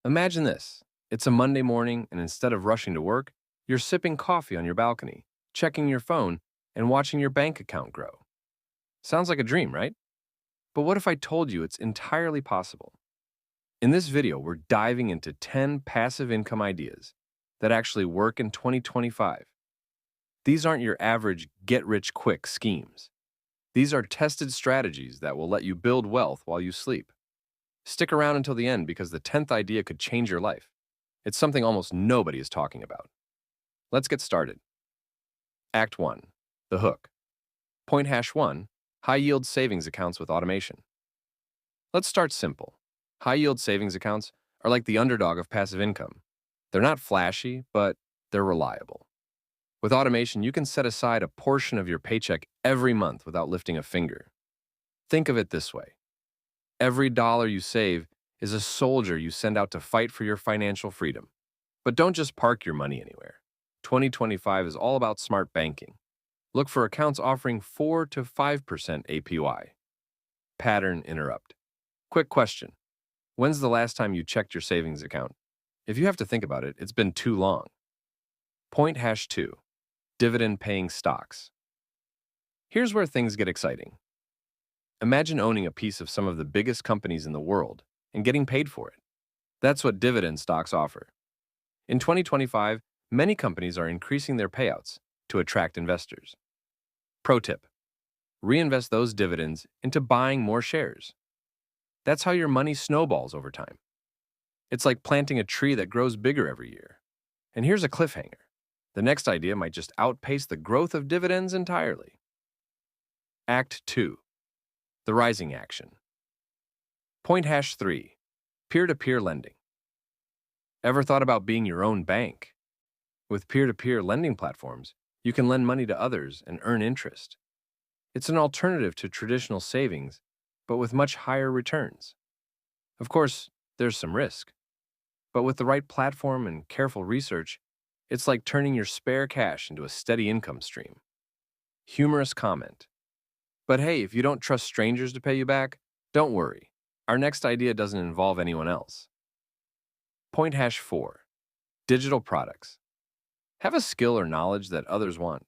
Imagine this. It's a Monday morning, and instead of rushing to work, you're sipping coffee on your balcony, checking your phone, and watching your bank account grow. Sounds like a dream, right? But what if I told you it's entirely possible? In this video, we're diving into 10 passive income ideas that actually work in 2025. These aren't your average get rich quick schemes. These are tested strategies that will let you build wealth while you sleep. Stick around until the end because the 10th idea could change your life. It's something almost nobody is talking about. Let's get started. Act 1. The hook. Point hash 1. High-yield savings accounts with automation. Let's start simple. High-yield savings accounts are like the underdog of passive income. They're not flashy, but they're reliable. With automation, you can set aside a portion of your paycheck every month without lifting a finger. Think of it this way. Every dollar you save is a soldier you send out to fight for your financial freedom. But don't just park your money anywhere. 2025 is all about smart banking. Look for accounts offering 4 to 5% APY. Pattern interrupt. Quick question. When's the last time you checked your savings account? If you have to think about it, it's been too long. Point hash 2. Dividend-paying stocks. Here's where things get exciting. Imagine owning a piece of some of the biggest companies in the world and getting paid for it. That's what dividend stocks offer. In 2025, many companies are increasing their payouts to attract investors. Pro tip: reinvest those dividends into buying more shares. That's how your money snowballs over time. It's like planting a tree that grows bigger every year. And here's a cliffhanger. The next idea might just outpace the growth of dividends entirely. Act 2. The rising action. Point hash 3. Peer-to-peer lending. Ever thought about being your own bank? With peer-to-peer lending platforms, you can lend money to others and earn interest. It's an alternative to traditional savings, but with much higher returns. Of course, there's some risk. But with the right platform and careful research, it's like turning your spare cash into a steady income stream. Humorous comment. But hey, if you don't trust strangers to pay you back, don't worry. Our next idea doesn't involve anyone else. Point hash 4. Digital products. Have a skill or knowledge that others want.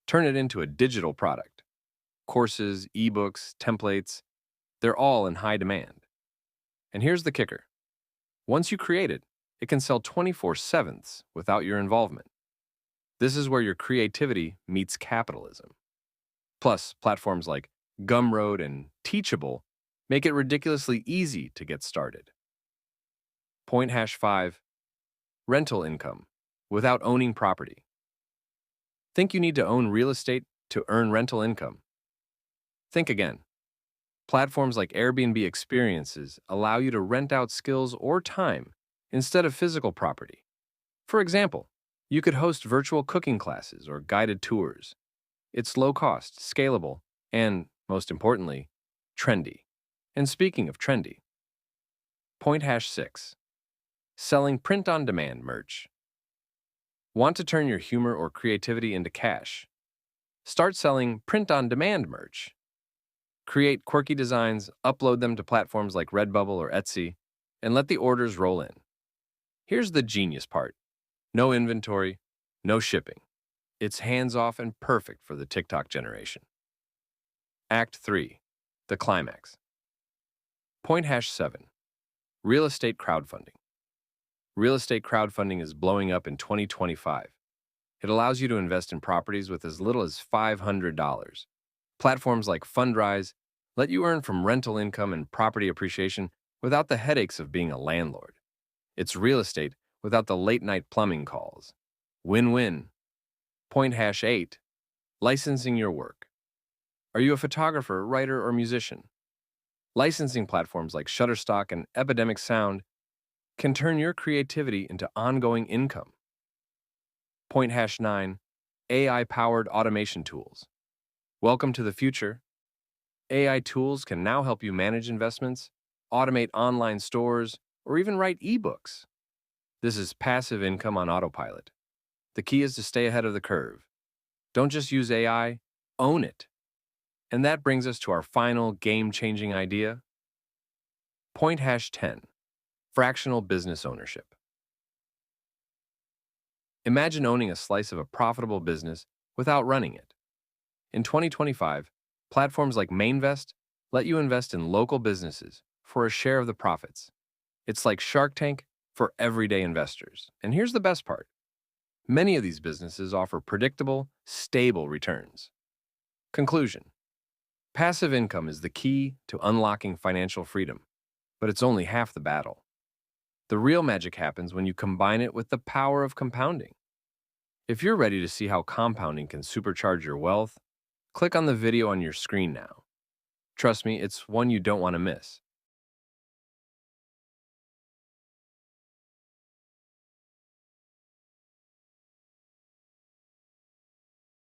Turn it into a digital product. Courses, ebooks, templates, they're all in high demand. And here's the kicker. Once you create it, it can sell 24/7 without your involvement. This is where your creativity meets capitalism. Plus, platforms like Gumroad and Teachable make it ridiculously easy to get started. Point hash 5. Rental income without owning property. Think you need to own real estate to earn rental income? Think again. Platforms like Airbnb Experiences allow you to rent out skills or time instead of physical property. For example, you could host virtual cooking classes or guided tours. It's low cost, scalable, and, most importantly, trendy. And speaking of trendy, point hash 6. Selling print-on-demand merch. Want to turn your humor or creativity into cash? Start selling print-on-demand merch. Create quirky designs, upload them to platforms like Redbubble or Etsy, and let the orders roll in. Here's the genius part. No inventory, no shipping. It's hands-off and perfect for the TikTok generation. Act 3. The climax. Point hash 7. Real estate crowdfunding. Real estate crowdfunding is blowing up in 2025. It allows you to invest in properties with as little as $500. Platforms like Fundrise let you earn from rental income and property appreciation without the headaches of being a landlord. It's real estate without the late-night plumbing calls. Win-win. Point hash 8. Licensing your work. Are you a photographer, writer, or musician? Licensing platforms like Shutterstock and Epidemic Sound can turn your creativity into ongoing income. Point hash 9. AI-powered automation tools. Welcome to the future. AI tools can now help you manage investments, automate online stores, or even write ebooks. This is passive income on autopilot. The key is to stay ahead of the curve. Don't just use AI, own it. And that brings us to our final game-changing idea. Point hash 10. Fractional business ownership. Imagine owning a slice of a profitable business without running it. In 2025, platforms like Mainvest let you invest in local businesses for a share of the profits. It's like Shark Tank for everyday investors. And here's the best part. Many of these businesses offer predictable, stable returns. Conclusion. Passive income is the key to unlocking financial freedom, but it's only half the battle. The real magic happens when you combine it with the power of compounding. If you're ready to see how compounding can supercharge your wealth, click on the video on your screen now. Trust me, it's one you don't want to miss.